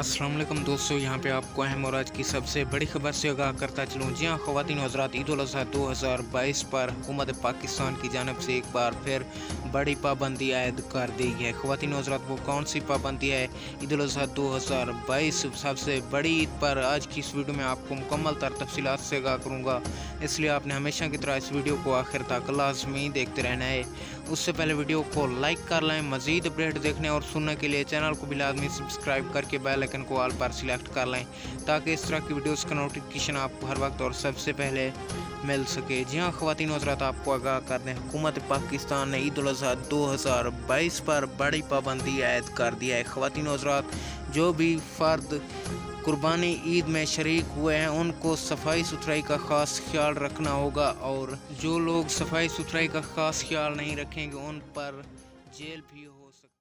अस्सलाम वालेकुम दोस्तों, यहाँ पे आपको अहम और आज की सबसे बड़ी खबर से आगाह करता चलूँ। जी हाँ ख़वातीन व हज़रात, ईद उल अज़हा 2022 पर हुकूमत पाकिस्तान की जानब से एक बार फिर बड़ी पाबंदी आयद कर दी है। ख़वातीन व हज़रात, वो कौन सी पाबंदी है? ईद उल अज़हा 2022 सबसे बड़ी ईद पर आज की इस वीडियो में आपको मुकम्मल तर तफसीलात से आगाह करूँगा, इसलिए आपने हमेशा की तरह इस वीडियो को आखिर तक लाजमी देखते रहना है। उससे पहले वीडियो को लाइक कर लें। मज़ीद अपडेट देखने और सुनने के लिए चैनल को भी लाजमी सब्सक्राइब करके बेल आइकन को ऑल पर सिलेक्ट कर लें, ताकि इस तरह की वीडियोस का नोटिफिकेशन आपको हर वक्त और सबसे पहले मिल सके। जी हाँ ख़वातीन व हज़रात, आपको आगाह कर दें, हुकूमत पाकिस्तान ने ईद उल अज़हा 2022 पर बड़ी पाबंदी आयद कर दी है। ख़वातीन व हज़रात, जो भी फ़र्द कुर्बानी ईद में शरीक हुए हैं उनको सफाई सुथराई का ख़ास ख्याल रखना होगा, और जो लोग सफाई सुथराई का ख़ास ख्याल नहीं रखेंगे उन पर जेल भी हो सकती है।